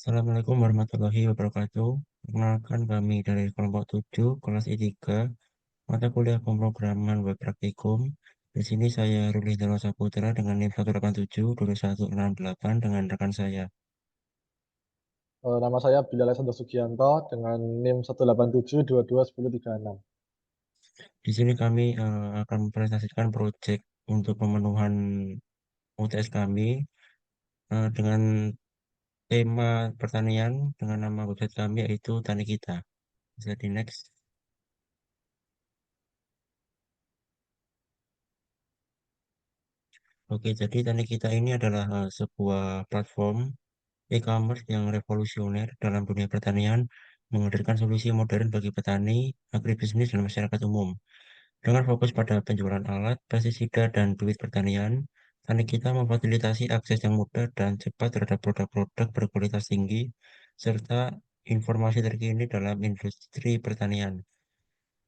Assalamualaikum warahmatullahi wabarakatuh. Perkenalkan kami dari kelompok 7, kelas I3, mata kuliah pemrograman web praktikum. Di sini saya Ruli Darwa Saputra dengan NIM 1872168 dengan rekan saya. Nama saya Bilal Alexander Sugianto dengan NIM 187221036. Di sini kami akan mempresentasikan proyek untuk pemenuhan UTS kami dengan tema pertanian dengan nama website kami yaitu Tani Kita. Bisa di next. Oke, jadi Tani Kita ini adalah sebuah platform e-commerce yang revolusioner dalam dunia pertanian, menghadirkan solusi modern bagi petani, agribisnis, dan masyarakat umum. Dengan fokus pada penjualan alat, pestisida, dan bibit pertanian, Tani Kita memfasilitasi akses yang mudah dan cepat terhadap produk-produk berkualitas tinggi, serta informasi terkini dalam industri pertanian.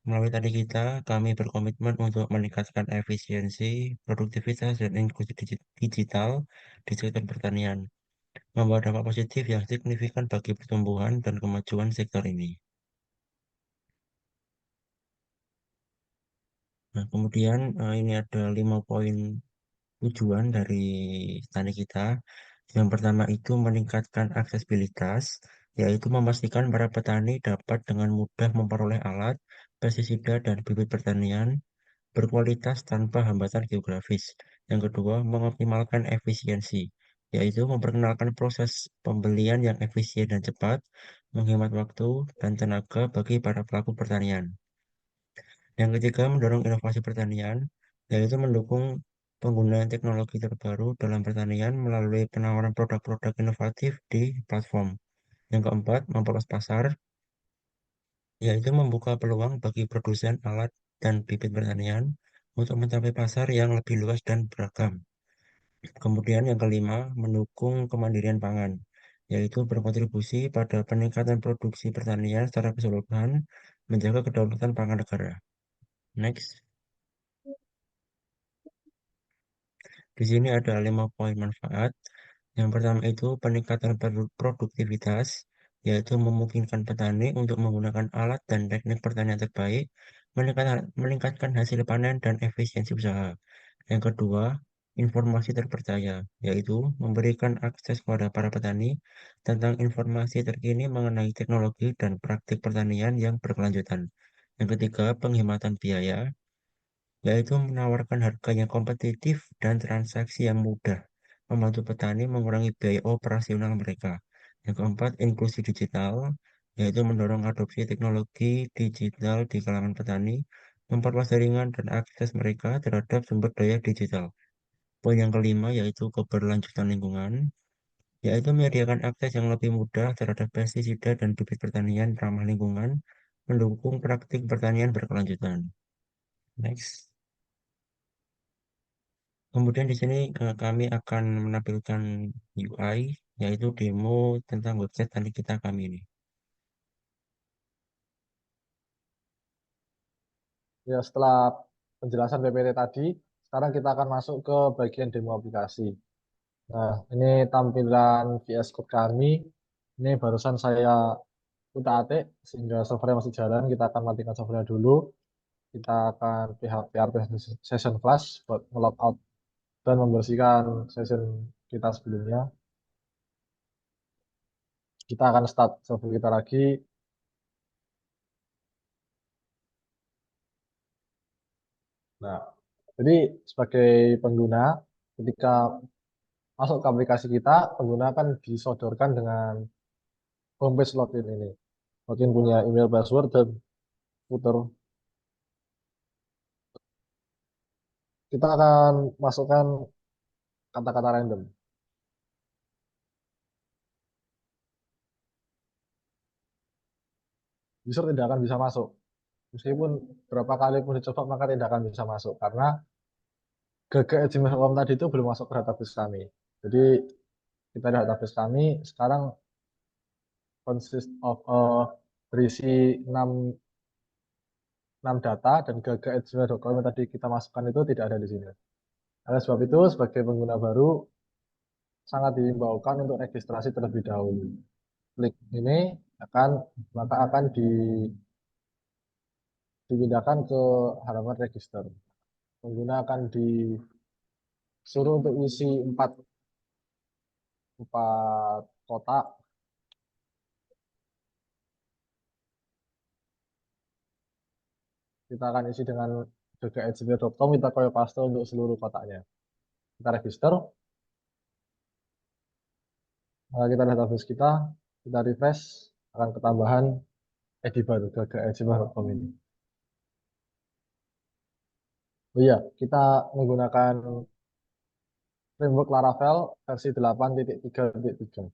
Melalui Tani Kita, kami berkomitmen untuk meningkatkan efisiensi, produktivitas, dan inklusi digital di sektor pertanian, membawa dampak positif yang signifikan bagi pertumbuhan dan kemajuan sektor ini. Nah, kemudian ini ada 5 poin tujuan dari tani kita. Yang pertama itu meningkatkan aksesibilitas, yaitu memastikan para petani dapat dengan mudah memperoleh alat, pestisida, dan bibit pertanian berkualitas tanpa hambatan geografis. Yang kedua, mengoptimalkan efisiensi, yaitu memperkenalkan proses pembelian yang efisien dan cepat, menghemat waktu dan tenaga bagi para pelaku pertanian. Yang ketiga, mendorong inovasi pertanian, yaitu mendukung penggunaan teknologi terbaru dalam pertanian melalui penawaran produk-produk inovatif di platform. Yang keempat, memperluas pasar, yaitu membuka peluang bagi produsen alat dan bibit pertanian untuk mencapai pasar yang lebih luas dan beragam. Kemudian yang kelima, mendukung kemandirian pangan, yaitu berkontribusi pada peningkatan produksi pertanian secara keseluruhan, menjaga kedaulatan pangan negara. Next, di sini ada 5 poin manfaat. Yang pertama itu peningkatan produktivitas, yaitu memungkinkan petani untuk menggunakan alat dan teknik pertanian terbaik, meningkatkan hasil panen dan efisiensi usaha. Yang kedua, informasi terpercaya, yaitu memberikan akses kepada para petani tentang informasi terkini mengenai teknologi dan praktik pertanian yang berkelanjutan. Yang ketiga, penghematan biaya, yaitu menawarkan harga yang kompetitif dan transaksi yang mudah, membantu petani mengurangi biaya operasional mereka. Yang keempat, inklusi digital, yaitu mendorong adopsi teknologi digital di kalangan petani, memperluas jaringan dan akses mereka terhadap sumber daya digital. Poin yang kelima yaitu keberlanjutan lingkungan, yaitu menyediakan akses yang lebih mudah terhadap pestisida dan bibit pertanian ramah lingkungan, mendukung praktik pertanian berkelanjutan. Next. Kemudian di sini kami akan menampilkan UI, yaitu demo tentang website tadi kita kami ini. Ya, setelah penjelasan PPT tadi, sekarang kita akan masuk ke bagian demo aplikasi. Nah, ini tampilan VS Code kami. Ini barusan saya utak-atik sehingga servernya masih jalan. Kita akan matikan servernya dulu. Kita akan PHP session flash buat nge out dan membersihkan session kita sebelumnya. Kita akan start server kita lagi. Nah, jadi sebagai pengguna, ketika masuk ke aplikasi kita, pengguna akan disodorkan dengan homepage login ini. Login punya email, password, dan footer. Kita akan masukkan kata-kata random. User tidak akan bisa masuk. Meskipun berapa kali pun dicoba, maka tidak akan bisa masuk. Karena gmail.com tadi itu belum masuk ke database kami. Jadi, kita lihat database kami, sekarang consist of berisi 6 data dan gmail.com yang tadi kita masukkan itu tidak ada di sini. Oleh sebab itu, sebagai pengguna baru, sangat diimbaukan untuk registrasi terlebih dahulu. klik ini akan maka akan dipindahkan ke halaman register. Pengguna akan disuruh untuk isi empat kotak. Kita akan isi dengan gmail.com, kita copy paste untuk seluruh kotaknya. Kita register, kita lihat database kita refresh, akan ketambahan ID baru gmail.com ini. Oh iya, kita menggunakan framework Laravel versi 8.3.3.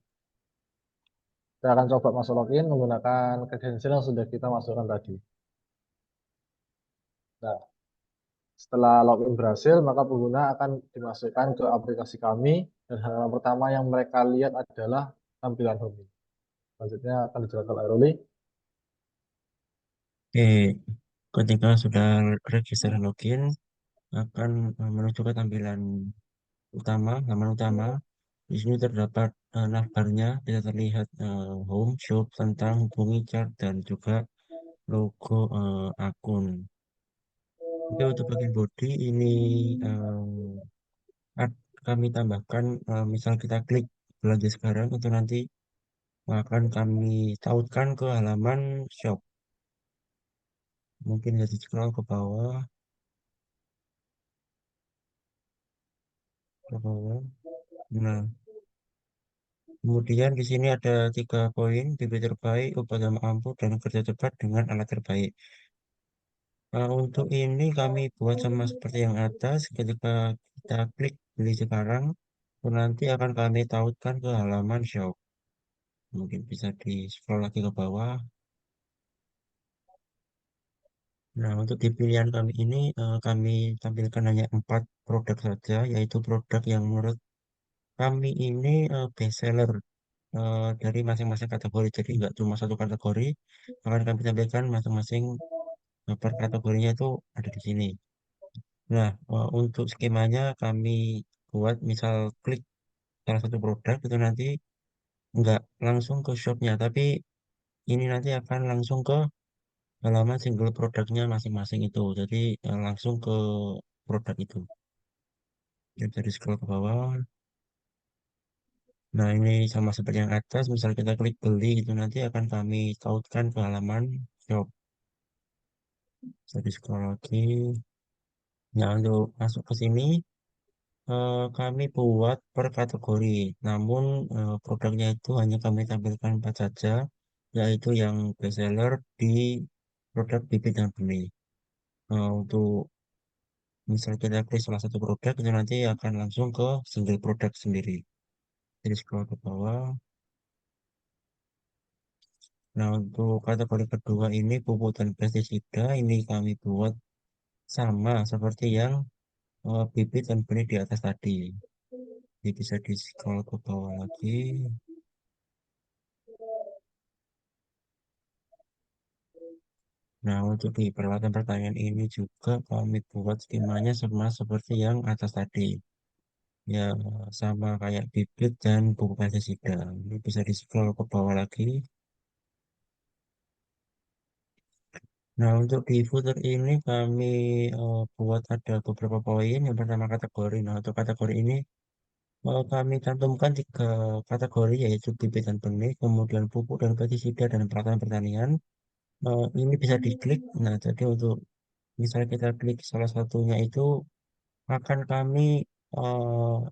Kita akan coba masuk login menggunakan credential yang sudah kita masukkan tadi. Nah, setelah login berhasil, maka pengguna akan dimasukkan ke aplikasi kami dan halaman pertama yang mereka lihat adalah tampilan home. Selanjutnya akan dijelaskan oleh Ruli. Oke, ketika sudah register login, akan menuju ke tampilan utama, halaman utama. Di sini terdapat navbarnya, bisa terlihat home, shop, tentang, hubungi, chat, dan juga logo akun. Oke, untuk bagian body ini kami tambahkan, misal kita klik belanja sekarang, itu nanti akan kami tautkan ke halaman shop. Mungkin bisa scroll ke bawah, ke bawah. Nah, kemudian di sini ada 3 poin, bibit terbaik, upah dama ampuh, dan kerja cepat dengan alat terbaik. Untuk ini kami buat sama seperti yang atas, ketika kita klik beli sekarang, itu nanti akan kami tautkan ke halaman shop. Mungkin bisa di scroll lagi ke bawah. Nah, untuk di pilihan kami ini, kami tampilkan hanya 4 produk saja, yaitu produk yang menurut kami ini best seller dari masing-masing kategori. Jadi nggak cuma satu kategori, akan kami tampilkan masing-masing per kategorinya itu ada di sini. Nah, untuk skemanya kami buat misal klik salah satu produk itu nanti nggak langsung ke shopnya, tapi ini nanti akan langsung ke halaman single produknya masing-masing itu. Jadi langsung ke produk itu. Ya, bisa di scroll ke bawah. Nah, ini sama seperti yang atas. Misal kita klik beli itu nanti akan kami tautkan ke halaman shop. Bisa di scroll lagi. Nah, untuk masuk ke sini kami buat per kategori. Namun produknya itu hanya kami tampilkan 4 saja, yaitu yang best seller di produk bibit dan benih. Untuk misal kita klik salah satu produk itu nanti akan langsung ke single produk sendiri. Jadi scroll ke bawah. Nah, untuk kategori kedua ini pupuk dan pestisida ini kami buat sama seperti yang bibit dan benih di atas tadi. Jadi bisa di scroll ke bawah lagi. Nah, untuk di peralatan pertanian ini juga kami buat skemanya sama seperti yang atas tadi. Ya, sama kayak bibit dan pupuk pestisida. Ini bisa di scroll ke bawah lagi. Nah, untuk di footer ini kami buat ada beberapa poin. Yang pertama kategori. Nah, untuk kategori ini kami cantumkan 3 kategori yaitu bibit dan benih, kemudian pupuk dan pestisida dan peralatan pertanian. Ini bisa diklik. Nah, jadi untuk misalnya kita klik salah satunya itu akan kami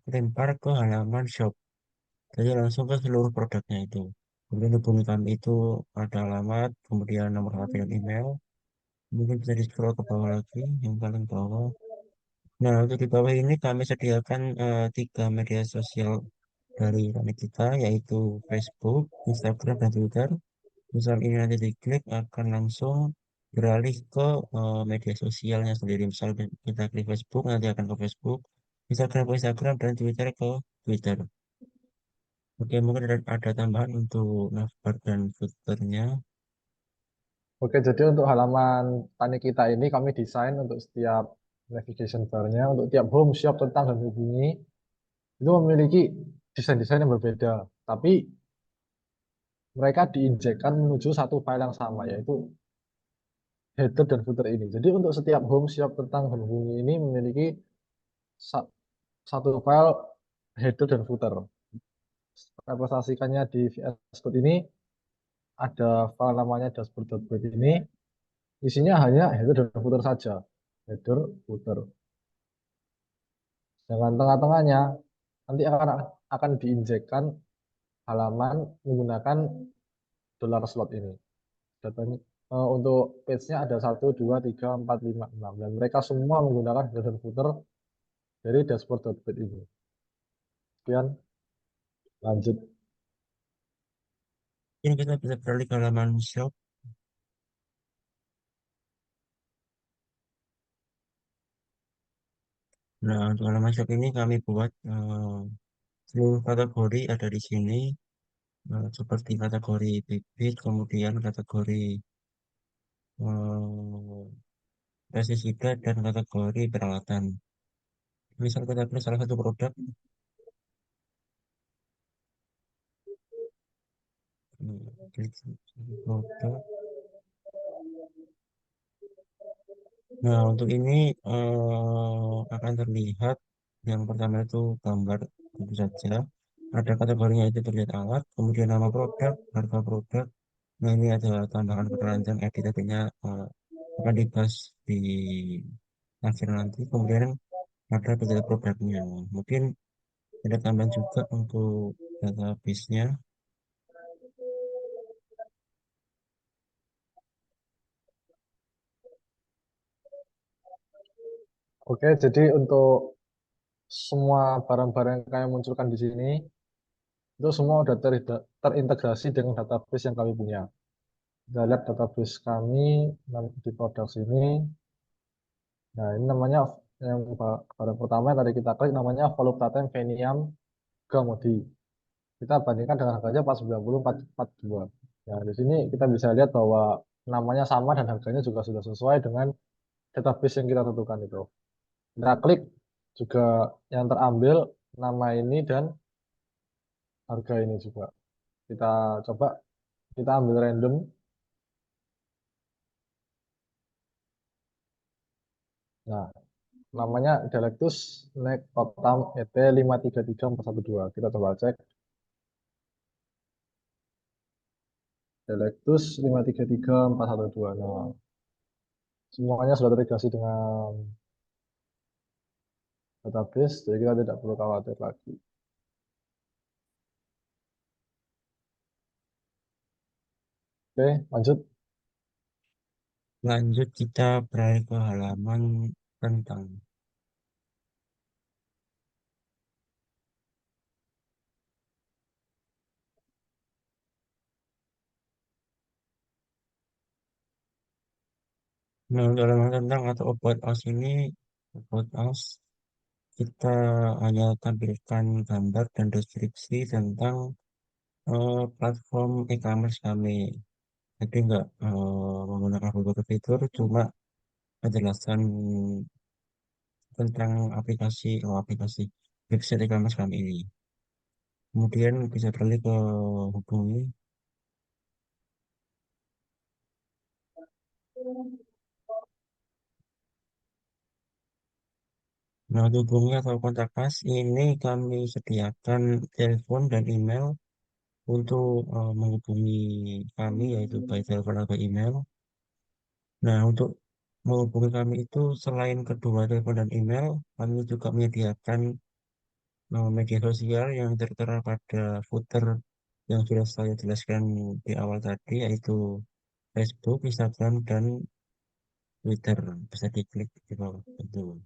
lempar ke halaman shop. Jadi langsung ke seluruh produknya itu. Kemudian hubungi kami itu ada alamat, kemudian nomor HP dan email. Mungkin bisa di scroll ke bawah lagi, yang paling bawah. Nah, untuk di bawah ini kami sediakan 3 media sosial dari kami kita, yaitu Facebook, Instagram, dan Twitter. Misal ini nanti diklik akan langsung beralih ke media sosialnya sendiri. Misal kita klik Facebook, nanti akan ke Facebook, Instagram ke Instagram, dan Twitter ke Twitter. Oke, mungkin ada tambahan untuk navbar dan footernya. Oke, jadi untuk halaman tani kita ini kami desain untuk setiap navigation bar-nya, untuk tiap home, shop, tentang, dan hubungi, itu memiliki desain-desain yang berbeda. Tapi mereka diinjekkan menuju satu file yang sama, yaitu header dan footer ini. Jadi untuk setiap home siop tentang hubungi ini memiliki sa- satu file header dan footer. Representasikannya di VS Code ini ada file namanya dashboard.bat ini, isinya hanya header dan footer saja. Header, footer. Dengan tengah-tengahnya nanti akan diinjekkan halaman menggunakan dollar slot ini. Datanya untuk page-nya ada 1, 2, 3, 4, 5, 6 dan mereka semua menggunakan header dan footer dari dashboard.bat ini. Kemudian lanjut. Ini kita bisa beralih ke halaman shop. Nah, untuk halaman shop ini kami buat seluruh kategori ada di sini, seperti kategori bibit, kemudian kategori eh, pestisida, dan kategori peralatan. Misal kita pilih salah satu produk, klik produk. Nah, untuk ini akan terlihat yang pertama itu gambar tentu saja. Ada kategorinya itu terlihat alat, kemudian nama produk, harga produk. Nah, ini ada tambahan keterangan edit-editnya akan dibahas di akhir nanti. Kemudian ada detail produknya. Mungkin ada tambahan juga untuk database-nya. Oke, jadi untuk semua barang-barang yang kami munculkan di sini itu semua sudah terintegrasi dengan database yang kami punya. Kita lihat database kami di produk sini. Nah, ini namanya yang barang pertama yang tadi kita klik namanya Voluptatem Veniam Gamodi. Kita bandingkan dengan harganya 490 442. Nah, di sini kita bisa lihat bahwa namanya sama dan harganya juga sudah sesuai dengan database yang kita tentukan itu. Kita klik juga yang terambil nama ini dan harga ini juga. Kita coba kita ambil random. Nah, namanya Delectus Neck Otam ET 533412. Kita coba cek Delectus 533412. Nah, semuanya sudah terintegrasi dengan database, jadi kita tidak perlu khawatir lagi. Oke, lanjut. Lanjut kita beralih ke halaman tentang. Nah, untuk halaman tentang atau about us ini, about us, kita hanya tampilkan gambar dan deskripsi tentang platform e-commerce kami. Jadi nggak menggunakan beberapa fitur, cuma penjelasan tentang aplikasi website e-commerce kami ini. Kemudian bisa beralih ke hubungi. Nah, untuk hubungi atau kontak us ini kami sediakan telepon dan email untuk menghubungi kami, yaitu by telepon atau email. Nah, untuk menghubungi kami itu selain kedua telepon dan email, kami juga menyediakan media sosial yang tertera pada footer yang sudah saya jelaskan di awal tadi, yaitu Facebook, Instagram, dan Twitter. Bisa diklik di bawah itu.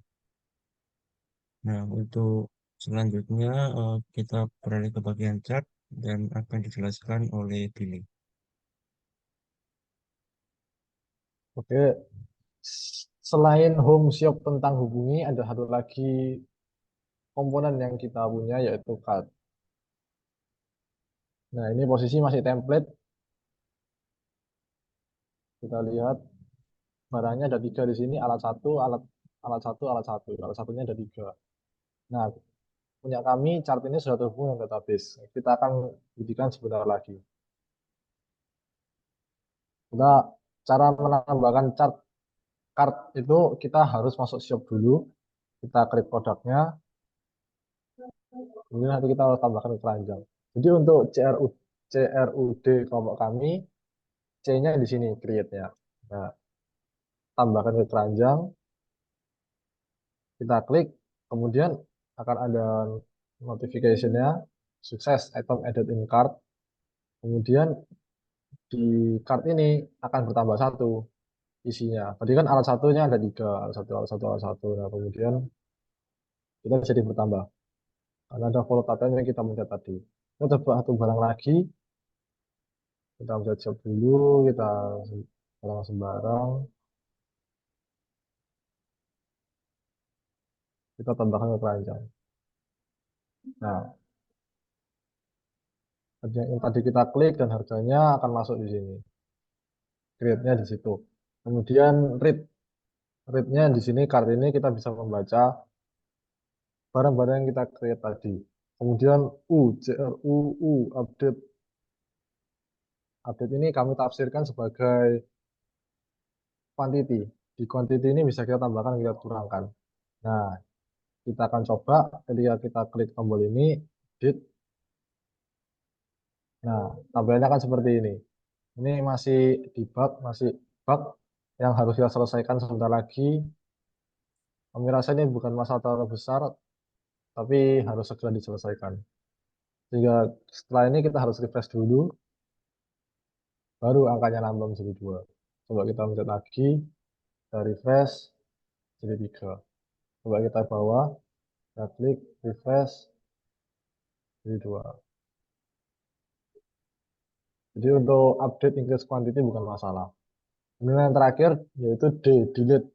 Nah, untuk selanjutnya kita beralih ke bagian chat dan akan dijelaskan oleh Billy. Oke, selain home shop tentang hubungi, ada satu lagi komponen yang kita punya yaitu card. Nah, ini posisi masih template. Kita lihat barangnya ada tiga di sini, alat satu, alat satu, alat satu. Alat satunya ada tiga. Nah, punya kami chart ini sudah terhubung dengan database. Kita akan buktikan sebentar lagi. Kita cara menambahkan card itu kita harus masuk shop dulu, kita klik produknya, kemudian nanti kita harus tambahkan ke keranjang. Jadi untuk CRUD kelompok kami, C-nya di sini create-nya. Nah, tambahkan ke keranjang, kita klik, kemudian akan ada notification-nya, sukses item added in cart. Kemudian di cart ini akan bertambah satu isinya. Tadi kan alat satunya ada tiga, alat satu, alat satu, alat satu. Nah, kemudian kita jadi bertambah. Karena ada follow pattern yang kita mencet tadi. Kita coba satu barang lagi, kita mencet shop dulu, kita barang sembarang, kita tambahkan ke keranjang. Nah, yang tadi kita klik dan harganya akan masuk di sini. Grade-nya di situ. Kemudian rate-nya di sini card ini kita bisa membaca barang-barang yang kita create tadi. Kemudian CRU, update. Update ini kami tafsirkan sebagai quantity. Di quantity ini bisa kita tambahkan, kita kurangkan. Nah, kita akan coba ketika kita klik tombol ini, edit. Nah, tampilannya akan seperti ini. Ini masih debug, masih bug yang harus kita selesaikan sebentar lagi. Kami rasa ini bukan masalah terlalu besar, tapi harus segera diselesaikan. Sehingga setelah ini kita harus refresh dulu, baru angkanya nambah menjadi 2. Coba kita mencet lagi, kita refresh, jadi 3. Coba kita bawa, kita klik, refresh, jadi 2. Jadi untuk update increase quantity bukan masalah. Kemudian yang terakhir yaitu delete.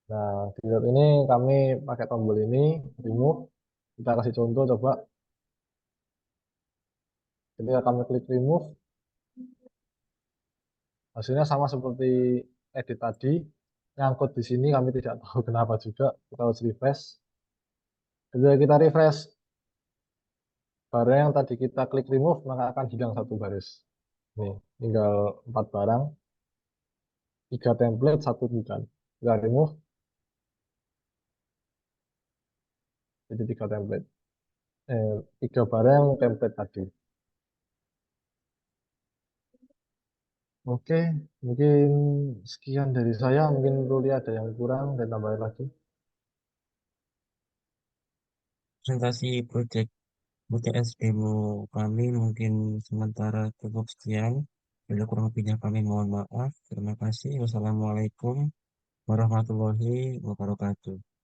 Nah, delete ini kami pakai tombol ini, remove. Kita kasih contoh coba. Ketika kami klik remove, hasilnya sama seperti edit tadi. Nyangkut di sini kami tidak tahu kenapa juga. Kita harus refresh. Ketika kita refresh, barang yang tadi kita klik remove, maka akan hilang satu baris. Nih, tinggal 4 barang, 3 template, satu bukan. Kita remove, jadi 3 template. 3 barang template tadi. Oke, mungkin sekian dari saya. Mungkin Ruli ada yang kurang dan tambahin lagi. Presentasi proyek UTS demo kami mungkin sementara cukup sekian. Bila kurang lebihnya kami mohon maaf. Terima kasih. Wassalamualaikum warahmatullahi wabarakatuh.